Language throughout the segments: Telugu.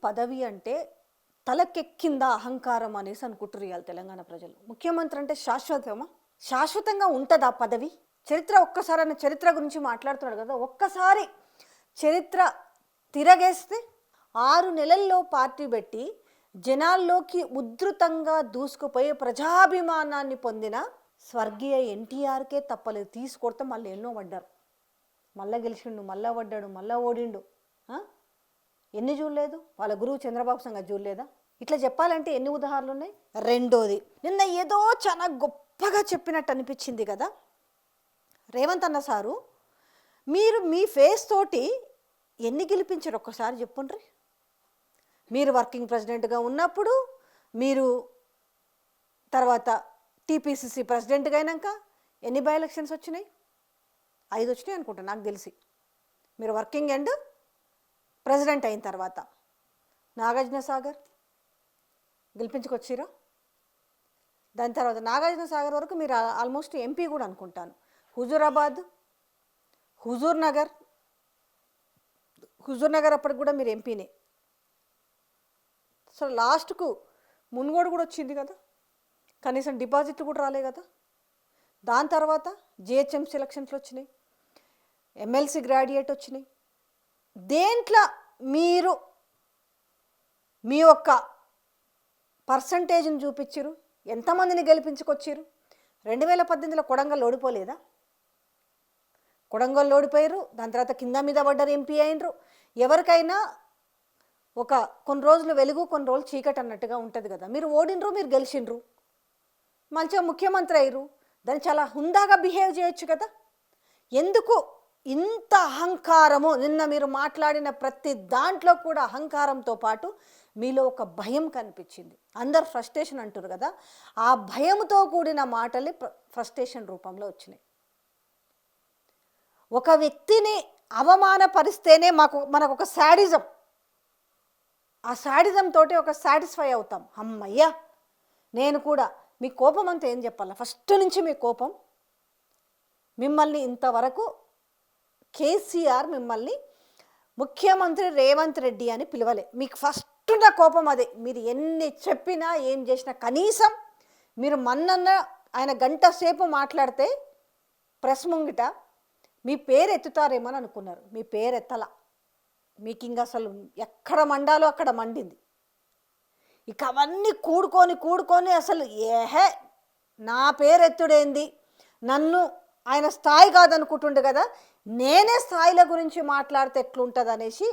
పదవి అంటే తలకెక్కిందా అహంకారం అనేసి అనుకుంటారు ఇవాళ తెలంగాణ ప్రజలు. ముఖ్యమంత్రి అంటే శాశ్వతమా? శాశ్వతంగా ఉంటుందా పదవి? చరిత్ర ఒక్కసారి అన్న చరిత్ర గురించి మాట్లాడుతున్నాడు కదా, ఒక్కసారి చరిత్ర తిరగేస్తే 6 నెలల్లో పార్టీ పెట్టి జనాల్లోకి ఉధృతంగా దూసుకుపోయి ప్రజాభిమానాన్ని పొందిన స్వర్గీయ ఎన్టీఆర్కే తప్పలేదు. తీసుకొడితే మళ్ళీ ఎన్నో పడ్డారు, మళ్ళా గెలిచిండు, మళ్ళా పడ్డాడు, మళ్ళా ఓడిండు. ఎన్ని చూడలేదు? వాళ్ళ గురువు చంద్రబాబు సంగతి చూడలేదా? ఇట్లా చెప్పాలంటే ఎన్ని ఉదాహరణలు ఉన్నాయి. రెండోది, నిన్న ఏదో చాలా గొప్పగా చెప్పినట్టు అనిపించింది కదా రేవంత్ అన్న సారు. మీరు మీ ఫేస్ తోటి ఎన్ని గెలిపించారు ఒక్కసారి చెప్పుండ్రి. మీరు వర్కింగ్ ప్రెసిడెంట్గా ఉన్నప్పుడు, మీరు తర్వాత టీపీసీసీ ప్రెసిడెంట్గా అయినాక ఎన్ని బై ఎలక్షన్స్ వచ్చినాయి? 5 వచ్చినాయి అనుకుంటా నాకు తెలిసి. మీరు వర్కింగ్ అండ్ ప్రెసిడెంట్ అయిన తర్వాత నాగార్జున సాగర్ గెలిపించుకొచ్చిరా. దాని తర్వాత నాగార్జున సాగర్ వరకు మీరు ఆల్మోస్ట్ ఎంపీ కూడా అనుకుంటాను. హుజూరాబాద్, హుజూర్ నగర్ అప్పటికి కూడా మీరు ఎంపీనే. సో లాస్ట్కు మున్గోడు కూడా వచ్చింది కదా, కనీసం డిపాజిట్ కూడా రాలే కదా. దాని తర్వాత జిహెచ్ఎంసీ ఎలక్షన్స్లో వచ్చినాయి, ఎమ్మెల్సీ గ్రాడ్యుయేట్ వచ్చినాయి. దేంట్లో మీరు మీ యొక్క పర్సంటేజ్ని చూపించారు? ఎంతమందిని గెలిపించుకొచ్చారు? 2018లో కొడంగల్ ఓడిపోలేదా? కొడంగల్ ఓడిపోయారు. దాని తర్వాత కింద మీద పడ్డారు, ఎంపీ అయినరు. ఎవరికైనా ఒక కొన్ని రోజులు వెలుగు, కొన్ని రోజులు చీకటి అన్నట్టుగా ఉంటుంది కదా. మీరు ఓడినరు, మీరు గెలిచిండ్రు, మంచిగా ముఖ్యమంత్రి అయ్యారు. దాన్ని చాలా హుందాగా బిహేవ్ చేయొచ్చు కదా. ఎందుకు ఇంత అహంకారము? నిన్న మీరు మాట్లాడిన ప్రతి దాంట్లో కూడా అహంకారంతో పాటు మీలో ఒక భయం కనిపించింది. అందరు ఫ్రస్ట్రేషన్ అంటారు కదా, ఆ భయంతో కూడిన మాటలు ఫ్రస్ట్రేషన్ రూపంలో వచ్చినాయి. ఒక వ్యక్తిని అవమానపరిస్తేనే మనకు ఒక శాడిజం, ఆ శాడిజం తోటి ఒక సాటిస్ఫై అవుతాం. అమ్మయ్యా నేను కూడా. మీ కోపం అంతా ఏం చెప్పాలా? ఫస్ట్ నుంచి మీ కోపం, మిమ్మల్ని ఇంతవరకు కేసీఆర్ మిమ్మల్ని ముఖ్యమంత్రి రేవంత్ రెడ్డి అని పిలవలే. మీకు ఫస్ట్ ఉన్న కోపం అదే. మీరు ఎన్ని చెప్పినా ఏం చేసినా, కనీసం మీరు మన్నన్న ఆయన గంట సేపు మాట్లాడితే ప్రెస్ ముంగిట మీ పేరు ఎత్తుతారేమని అనుకున్నారు. మీ పేరు ఎత్తలా. మీకు ఇంక అసలు ఎక్కడ మండాలో అక్కడ మండింది. ఇక అవన్నీ కూడుకొని అసలు ఏహే నా పేరు ఎత్తుడేంది, నన్ను ఆయన స్థాయి కాదనుకుంటుండే కదా, నేనే స్థాయిల గురించి మాట్లాడితే ఎట్లుంటుంది అనేసి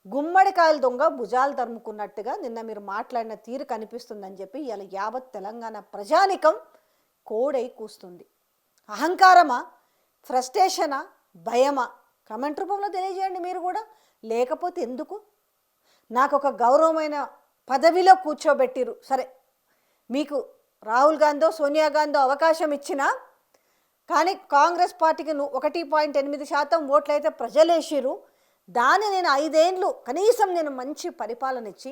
గుమ్మడికాయల దొంగ భుజాలు తరుముకున్నట్టుగా నిన్న మీరు మాట్లాడిన తీరు కనిపిస్తుందని చెప్పి ఇలా యావత్ తెలంగాణ ప్రజానికం కోడై కూస్తుంది. అహంకారమా, ఫ్రస్ట్రేషనా, భయమా? కమెంట్ రూపంలో తెలియజేయండి మీరు కూడా. లేకపోతే ఎందుకు? నాకు ఒక గౌరవమైన పదవిలో కూర్చోబెట్టిరు, సరే మీకు రాహుల్ గాంధీ సోనియా గాంధీ అవకాశం ఇచ్చినా కానీ కాంగ్రెస్ పార్టీకి 1.8% ఓట్లు అయితే ప్రజలు వేసిరు. దాన్ని నేను 5 ఏళ్ళు కనీసం నేను మంచి పరిపాలన ఇచ్చి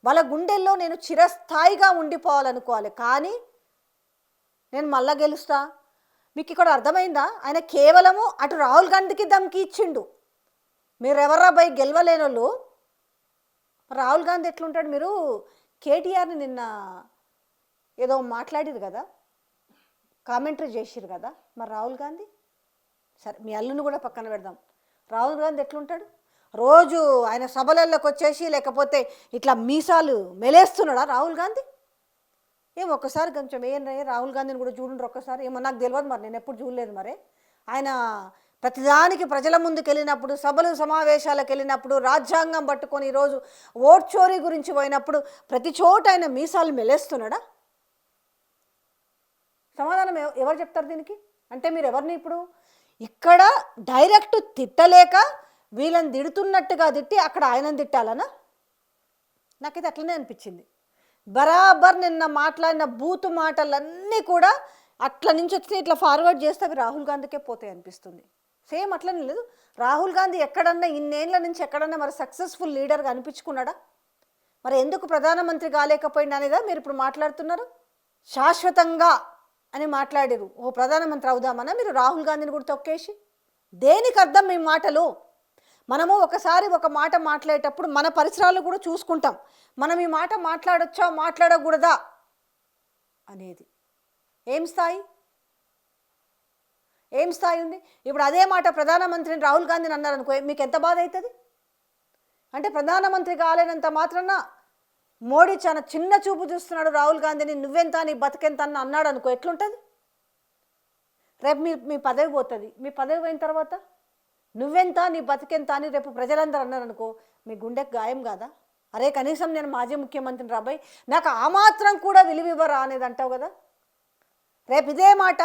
వాళ్ళ గుండెల్లో నేను చిరస్థాయిగా ఉండిపోవాలనుకోవాలి. కానీ నేను మళ్ళా గెలుస్తా. మీకు ఇక్కడ అర్థమైందా? ఆయన కేవలము అటు రాహుల్ గాంధీకి దమ్కి ఇచ్చిండు. మీరెవర్రా బై గెలవలేనోళ్ళు. రాహుల్ గాంధీ ఎట్లుంటాడు? మీరు కేటీఆర్ని నిన్న ఏదో మాట్లాడిరు కదా, కామెంటరీ చేసిరు కదా, మరి రాహుల్ గాంధీ సరే మీ అల్లుని కూడా పక్కన పెడదాం. రాహుల్ గాంధీ ఎట్లుంటాడు? రోజు ఆయన సభలలోకి వచ్చేసి లేకపోతే ఇట్లా మీసాలు మెలేస్తున్నాడా రాహుల్ గాంధీ? ఏం ఒక్కసారి కొంచెం రాహుల్ గాంధీని కూడా చూడండి ఒక్కసారి. ఏమో నాకు తెలియదు, మరి నేను ఎప్పుడు చూడలేదు. మరి ఆయన ప్రతిదానికి ప్రజల ముందుకు వెళ్ళినప్పుడు, సభలు సమావేశాలకు వెళ్ళినప్పుడు, రాజ్యాంగం పట్టుకొని ఈరోజు ఓట్ చోరీ గురించి పోయినప్పుడు ప్రతి చోట ఆయన మీసాలు మెలేస్తున్నాడా? సమాధానం ఎవరు చెప్తారు దీనికి? అంటే మీరు ఎవరిని ఇప్పుడు ఇక్కడ డైరెక్ట్ తిట్టలేక వీళ్ళని తిడుతున్నట్టుగా తిట్టి అక్కడ ఆయనను తిట్టాలనా? నాకైతే అట్లనే అనిపించింది. బరాబర్ నిన్న మాట్లాడిన బూతు మాటలన్నీ కూడా అట్ల నుంచి వచ్చి ఇట్లా ఫార్వర్డ్ చేస్తే అవి రాహుల్ గాంధీకే పోతాయి అనిపిస్తుంది. సేమ్ అట్లనే లేదు. రాహుల్ గాంధీ ఎక్కడన్నా ఇన్నేళ్ల నుంచి ఎక్కడన్నా మరి సక్సెస్ఫుల్ లీడర్గా అనిపించుకున్నాడా? మరి ఎందుకు ప్రధానమంత్రి కాలేకపోయింది అనేదా మీరు ఇప్పుడు మాట్లాడుతున్నారు? శాశ్వతంగా అని మాట్లాడారు. ప్రధానమంత్రి అవుదామన్నా మీరు రాహుల్ గాంధీని కూడా తొక్కేసి? దేనికి అర్థం మీ మాటలు? మనము ఒకసారి ఒక మాట మాట్లాడేటప్పుడు మన పరిసరాలు కూడా చూసుకుంటాం. మనం ఈ మాట మాట్లాడొచ్చా మాట్లాడకూడదా అనేది. ఏం స్థాయి ఉంది? ఇప్పుడు అదే మాట ప్రధానమంత్రిని రాహుల్ గాంధీని అన్నారనుకో, మీకు ఎంత బాధ అవుతుంది? అంటే ప్రధానమంత్రి కాలేనంత మాత్రాన మోడీ చాలా చిన్న చూపు చూస్తున్నాడు రాహుల్ గాంధీని, నువ్వెంత నీ బతికెంత అని అన్నాడు అనుకో, ఎట్లుంటుంది? రేపు మీ పదవి పోతుంది. మీ పదవి పోయిన తర్వాత నువ్వెంత నీ బతికెంత అని రేపు ప్రజలందరూ అన్నారనుకో, మీ గుండెకి గాయం కాదా? అరే కనీసం నేను మాజీ ముఖ్యమంత్రిని రాబాయ్, నాకు ఆ మాత్రం కూడా విలువివ్వరా అనేది అంటావు కదా. రేపు ఇదే మాట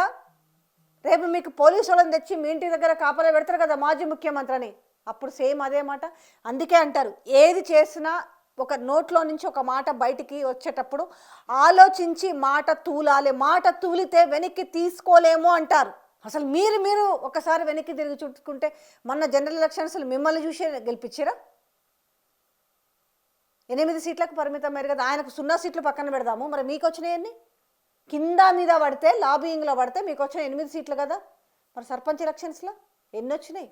రేపు మీకు పోలీసు వాళ్ళని తెచ్చి మీ ఇంటి దగ్గర కాపలా పెడతారు కదా మాజీ ముఖ్యమంత్రి అని, అప్పుడు సేమ్ అదే మాట. అందుకే అంటారు, ఏది చేసినా ఒక నోట్లో నుంచి ఒక మాట బయటికి వచ్చేటప్పుడు ఆలోచించి మాట తూలాలి. మాట తూలితే వెనక్కి తీసుకోలేము అంటారు. అసలు మీరు ఒకసారి వెనక్కి తిరిగి చుట్టుకుంటే మొన్న జనరల్ ఎలక్షన్స్ మిమ్మల్ని చూసి గెలిపించారా? 8 సీట్లకు పరిమితమయ్యారు కదా. ఆయనకు 0 సీట్లు పక్కన పెడదాము, మరి మీకు వచ్చినాయన్ని కింద మీద పడితే లాబింగ్లో పడితే మీకు వచ్చిన 8 సీట్లు కదా. మరి సర్పంచ్ ఎలక్షన్స్లో ఎన్ని వచ్చినాయి?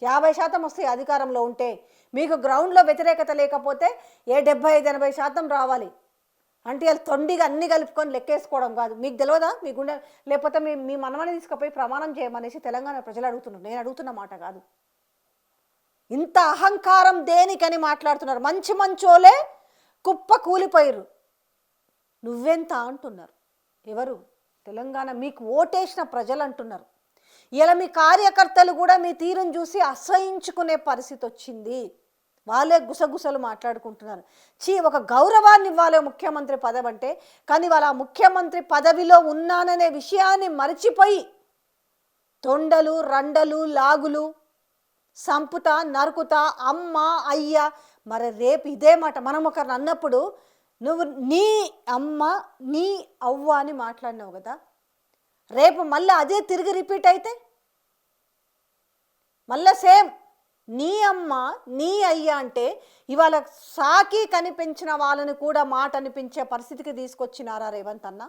50% వస్తాయి అధికారంలో ఉంటే. మీకు గ్రౌండ్లో వ్యతిరేకత లేకపోతే 75-80% రావాలి. అంటే వాళ్ళు తొండిగా అన్ని కలుపుకొని లెక్కేసుకోవడం కాదు. మీకు తెలియదా? మీ గుండె లేకపోతే మీ మనమని తీసుకుపోయి ప్రమాణం చేయమనేసి తెలంగాణ ప్రజలు అడుగుతున్నారు. నేను అడుగుతున్న మాట కాదు. ఇంత అహంకారం దేనికని మాట్లాడుతున్నారు. మంచోలే కుప్ప కూలిపోయారు. నువ్వెంత అంటున్నారు. ఎవరు? తెలంగాణ మీకు ఓటేసిన ప్రజలు అంటున్నారు. ఇలా మీ కార్యకర్తలు కూడా మీ తీరును చూసి అసహించుకునే పరిస్థితి వచ్చింది. వాళ్ళే గుసగుసలు మాట్లాడుకుంటున్నారు. ఒక గౌరవాన్ని ఇవ్వాలి ముఖ్యమంత్రి పదవి అంటే, కానీ వాళ్ళ ముఖ్యమంత్రి పదవిలో ఉన్నాననే విషయాన్ని మరిచిపోయి తొండలు రండలు లాగులు సంపుతా నరుకుతా అమ్మ అయ్య. మరి రేపు ఇదే మాట మనం ఒకరిని అన్నప్పుడు నువ్వు నీ అమ్మ నీ అవ్వ అని మాట్లాడినావు కదా, రేపు మళ్ళీ అదే తిరిగి రిపీట్ అయితే మళ్ళీ సేమ్ నీ అమ్మ నీ అయ్య అంటే ఇవాళ సాకి కనిపించిన వాళ్ళని కూడా మాట అనిపించే పరిస్థితికి తీసుకొచ్చినారా రేవంత్ అన్న?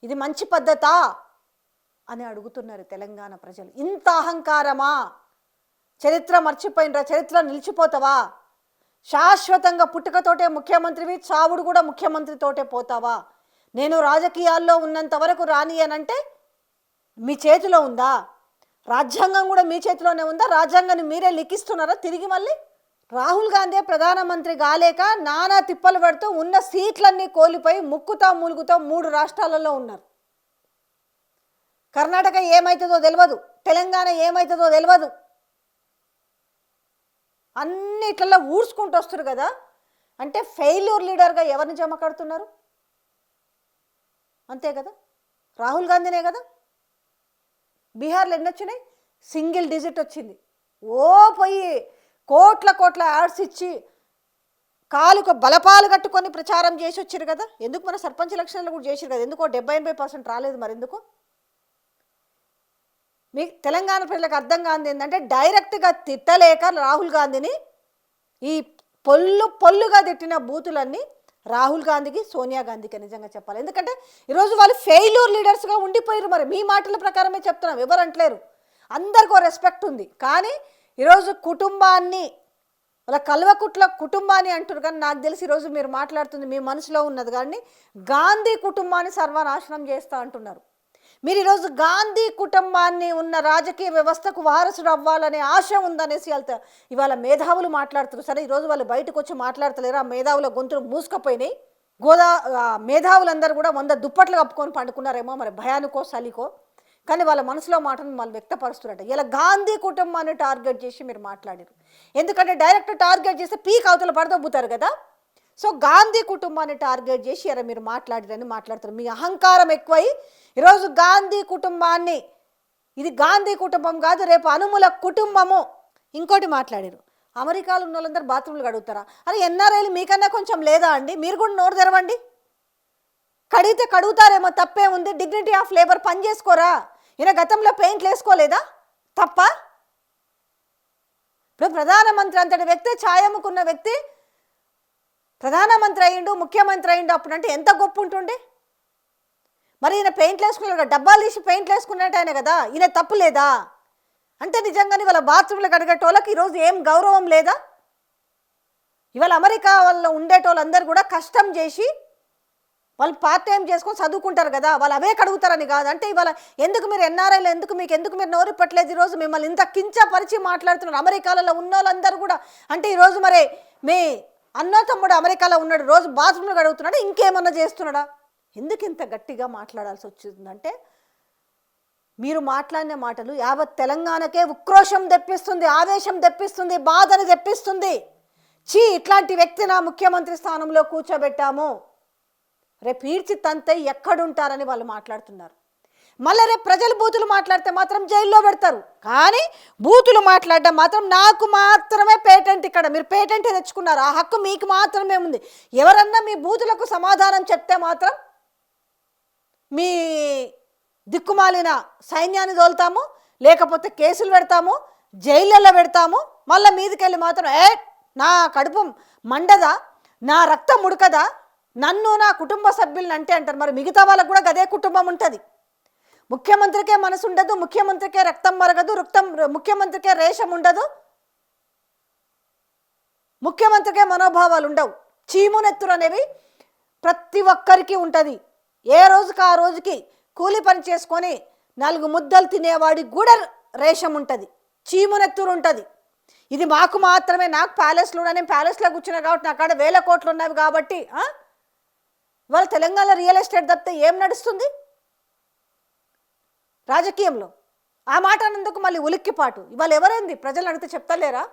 ఇది మంచి పద్ధతా అని అడుగుతున్నారు తెలంగాణ ప్రజలు. ఇంత అహంకారమా? చరిత్ర మర్చిపోయినరా? చరిత్ర నిలిచిపోతావా? శాశ్వతంగా పుట్టుకతోటే ముఖ్యమంత్రివి, చావుడు కూడా ముఖ్యమంత్రితోటే పోతావా? నేను రాజకీయాల్లో ఉన్నంత వరకు రాని అనంటే మీ చేతిలో ఉందా? రాజ్యాంగం కూడా మీ చేతిలోనే ఉందా? రాజ్యాంగాన్ని మీరే లిఖిస్తున్నారా తిరిగి? మళ్ళీ రాహుల్ గాంధీ ప్రధానమంత్రి కాలేక నానా తిప్పలు పడుతూ ఉన్న సీట్లన్నీ కోల్పోయి ముక్కుతా మూలుగుతా 3 రాష్ట్రాలలో ఉన్నారు. కర్ణాటక ఏమవుతుందో తెలియదు, తెలంగాణ ఏమవుతుందో తెలియదు. అన్నిట్లలో ఊడ్చుకుంటూ వస్తారు కదా. అంటే ఫెయిల్యూర్ లీడర్గా ఎవరిని జమ కడుతున్నారు? అంతే కదా, రాహుల్ గాంధీనే కదా. బీహార్లో ఎన్ని వచ్చినాయి? సింగిల్ డిజిట్ వచ్చింది. పోయి కోట్ల యాడ్స్ ఇచ్చి కాలుకు బలపాలు కట్టుకొని ప్రచారం చేసి వచ్చారు కదా. ఎందుకు? మన సర్పంచ్ ఎలక్షన్లు కూడా చేసారు కదా. ఎందుకో 70-80% రాలేదు. మరి ఎందుకు? మీ తెలంగాణ ప్రజలకు అర్థం కాంది ఏంటంటే, డైరెక్ట్గా తిట్టలేక రాహుల్ గాంధీని ఈ పొల్లుగా తిట్టిన బూతులన్నీ రాహుల్ గాంధీకి సోనియా గాంధీకి నిజంగా చెప్పాలి. ఎందుకంటే ఈరోజు వాళ్ళు ఫెయిల్యూర్ లీడర్స్గా ఉండిపోయారు. మరి మీ మాటల ప్రకారమే చెప్తున్నాం, ఎవరు అంటలేరు, అందరికీ రెస్పెక్ట్ ఉంది. కానీ ఈరోజు కుటుంబాన్ని వాళ్ళ కల్వకుట్ల కుటుంబాన్ని అంటారు. కానీ నాకు తెలిసి ఈరోజు మీరు మాట్లాడుతుంది మీ మనసులో ఉన్నది కానీ గాంధీ కుటుంబాన్ని సర్వనాశనం చేస్తా అంటున్నారు. మీరు ఈరోజు గాంధీ కుటుంబాన్ని ఉన్న రాజకీయ వ్యవస్థకు వారసుడు అవ్వాలనే ఆశ ఉందనేసి ఇవాళ మేధావులు మాట్లాడుతున్నారు. సరే, ఈరోజు వాళ్ళు బయటకు వచ్చి మాట్లాడతలేరు. ఆ మేధావుల గొంతులు మూసుకపోయినాయి. మేధావులందరూ కూడా 100 దుప్పట్లు కప్పుకొని పండుకున్నారేమో, మరి భయానికో చలికో. కానీ వాళ్ళ మనసులో మాటను వాళ్ళు వ్యక్తపరుస్తున్నట్టు. ఇలా గాంధీ కుటుంబాన్ని టార్గెట్ చేసి మీరు మాట్లాడారు. ఎందుకంటే డైరెక్ట్ టార్గెట్ చేస్తే పీక్ అవతల పడదొబ్బుతారు కదా. సో గాంధీ కుటుంబాన్ని టార్గెట్ చేసి ఎలా మీరు మాట్లాడతారు. మీ అహంకారం ఎక్కువై ఈరోజు గాంధీ కుటుంబాన్ని, ఇది గాంధీ కుటుంబం కాదు, రేపు అనుముల కుటుంబము. ఇంకోటి మాట్లాడారు, అమెరికాలో ఉన్న వాళ్ళందరూ బాత్రూమ్లు కడుగుతారా? అరే ఎన్ఆర్ఐలు మీకన్నా కొంచెం లేదా అండి? మీరు కూడా నోరు తెరవండి. కడిగితే కడుగుతారేమో, తప్పే ఉంది. డిగ్నిటీ ఆఫ్ లేబర్ పని చేసుకోరా? ఈయన గతంలో పెయింట్లు వేసుకోలేదా? తప్ప? ఇప్పుడు ప్రధానమంత్రి అంతటి వ్యక్తి, ఛాయముకున్న వ్యక్తి ప్రధానమంత్రి అయ్యిండు, ముఖ్యమంత్రి అయ్యిండు. అప్పుడంటే ఎంత గొప్ప ఉంటుండే. మరి ఈయన పెయింట్లు వేసుకున్నాడు, డబ్బాలు తీసి పెయింట్లు వేసుకున్నట్టు ఆయన కదా. ఈయన తప్పు లేదా? అంటే నిజంగానే వాళ్ళ బాత్రూంలో కడిగేటోళ్ళకి ఈరోజు ఏం గౌరవం లేదా? ఇవాళ అమెరికా వాళ్ళు ఉండేటోళ్ళందరూ కూడా కష్టం చేసి వాళ్ళు పార్ట్ టైం చేసుకొని చదువుకుంటారు కదా, వాళ్ళు అవే కడుగుతారని కాదు. అంటే ఇవాళ ఎందుకు మీరు ఎన్ఆర్ఐలు ఎందుకు మీరు నోరు పట్టలేదు? ఈరోజు మిమ్మల్ని ఇంత కించపరిచి మాట్లాడుతున్నారు అమెరికాలలో ఉన్న వాళ్ళందరూ కూడా. అంటే ఈరోజు మరి మీ అన్నో తమ్ముడు అమెరికాలో ఉన్నాడు, రోజు బాత్రూంలో కడుగుతున్నాడు, ఇంకేమన్నా చేస్తున్నాడా? ఎందుకు ఇంత గట్టిగా మాట్లాడాల్సి వచ్చిందంటే మీరు మాట్లాడిన మాటలు యావత్ తెలంగాణకే ఉక్రోషం తెప్పిస్తుంది, ఆవేశం తెప్పిస్తుంది, బాధను తెప్పిస్తుంది. ఇట్లాంటి వ్యక్తి నా ముఖ్యమంత్రి స్థానంలో కూర్చోబెట్టాము, రేపు ఈడ్చి తంతే ఎక్కడుంటారని వాళ్ళు మాట్లాడుతున్నారు. మళ్ళీ రేపు ప్రజలు బూతులు మాట్లాడితే మాత్రం జైల్లో పెడతారు. కానీ బూతులు మాట్లాడడం మాత్రం నాకు మాత్రమే పేటెంట్. ఇక్కడ మీరు పేటెంట్ తెచ్చుకున్నారు, ఆ హక్కు మీకు మాత్రమే ఉంది. ఎవరన్నా మీ బూతులకు సమాధానం చెప్తే మాత్రం మీ దిక్కుమాలిన సైన్యాన్ని తోలుతాము, లేకపోతే కేసులు పెడతాము, జైళ్ళల్లో పెడతాము. మళ్ళీ మీదికెళ్ళి మాత్రం నా కడుపు మండదా, నా రక్తం ఉడకదా, నన్ను నా కుటుంబ సభ్యులను అంటే అంటారు. మరి మిగతా వాళ్ళకు కూడా గదే కుటుంబం ఉంటుంది. ముఖ్యమంత్రికే మనసు ఉండదు, ముఖ్యమంత్రికే రక్తం మరగదు, ముఖ్యమంత్రికే రేషం ఉండదు, ముఖ్యమంత్రికే మనోభావాలు ఉండవు. చీమునెత్తురు అనేవి ప్రతి ఒక్కరికి ఉంటుంది. ఏ రోజుకి ఆ రోజుకి కూలి పని చేసుకొని 4 ముద్దలు తినేవాడికి కూడా రేషం ఉంటుంది, చీమునెత్తురు ఉంటుంది. ఇది మాకు మాత్రమే, నాకు ప్యాలెస్లో నేను ప్యాలెస్లో కూర్చున్నా కాబట్టి నా కాడ 1000 కోట్లు ఉన్నవి కాబట్టి ఇవాళ తెలంగాణ రియల్ ఎస్టేట్ తప్పితే ఏం నడుస్తుంది రాజకీయంలో? ఆ మాట అన్నందుకు మళ్ళీ ఉలిక్కిపాటు. ఇవాళ ఎవరైంది ప్రజలు అడిగితే చెప్తలేరా?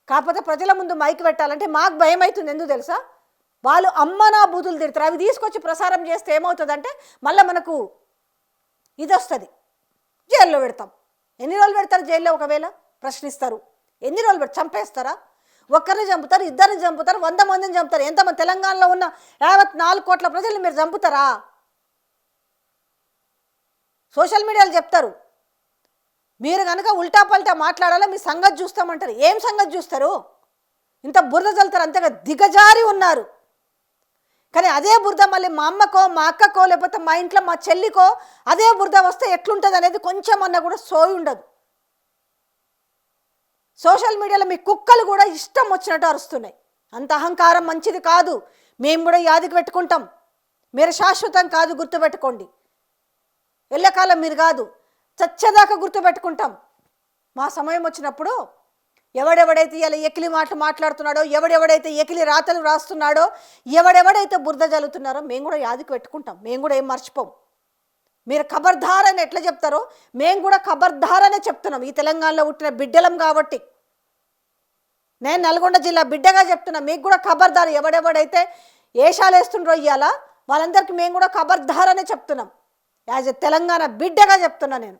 కాకపోతే ప్రజల ముందు మైక్ పెట్టాలంటే మాకు భయం అవుతుంది. ఎందుకు తెలుసా? వాళ్ళు అమ్మ నా బూతులు తిడతారు. అవి తీసుకొచ్చి ప్రసారం చేస్తే ఏమవుతుందంటే మళ్ళీ మనకు ఇది వస్తుంది, జైల్లో పెడతాం. ఎన్ని రోజులు పెడతారు జైల్లో? ఒకవేళ ప్రశ్నిస్తారు, ఎన్ని రోజులు పెడతారు? చంపేస్తారా? ఒక్కరిని చంపుతారు, ఇద్దరిని చంపుతారు, 100 మందిని చంపుతారు. ఎంతమంది తెలంగాణలో ఉన్న 54 కోట్ల ప్రజల్ని మీరు చంపుతారా? సోషల్ మీడియాలో చెప్తారు, మీరు కనుక ఉల్టా పల్టా మాట్లాడాలో మీ సంగతి చూస్తామంటారు. ఏం సంగతి చూస్తారు? ఇంత బురద చల్లుతారు, అంతగా దిగజారి ఉన్నారు. కానీ అదే బురద మళ్ళీ మా అమ్మకో, మా అక్కకో, లేకపోతే మా ఇంట్లో మా చెల్లికో అదే బురద వస్తే ఎట్లుంటుంది అనేది కొంచెం అన్నా కూడా సోయి ఉండదు. సోషల్ మీడియాలో మీ కుక్కలు కూడా ఇష్టం వచ్చినట్టు అరుస్తున్నాయి. అంత అహంకారం మంచిది కాదు. మేము కూడా యాదికి పెట్టుకుంటాం. మీరు శాశ్వతం కాదు, గుర్తుపెట్టుకోండి. ఎల్లకాలం మీరు కాదు, చచ్చేదాకా గుర్తుపెట్టుకుంటాం. మా సమయం వచ్చినప్పుడు ఎవడెవడైతే ఇలా ఎకిలి మాటలు మాట్లాడుతున్నాడో, ఎవడెవడైతే ఎకిలి రాతలు రాస్తున్నాడో, ఎవడెవడైతే బురద జల్లుతున్నారో మేము కూడా యాదికి పెట్టుకుంటాం. మేము కూడా ఏం మర్చిపోం. మీరు ఖబర్దార్ అని ఎట్లా చెప్తారో మేము కూడా ఖబర్దార్ అనే చెప్తున్నాం. ఈ తెలంగాణలో పుట్టిన బిడ్డలం కాబట్టి నేను నల్గొండ జిల్లా బిడ్డగా చెప్తున్నా. మీకు కూడా ఖబర్దార్, ఎవడెవడైతే ఏషాలు వేస్తుండ్రో ఇయ్యాలా వాళ్ళందరికీ మేము కూడా ఖబర్దార్ అనే చెప్తున్నాం. యాజ్ ఎ తెలంగాణ బిడ్డగా చెప్తున్నా నేను.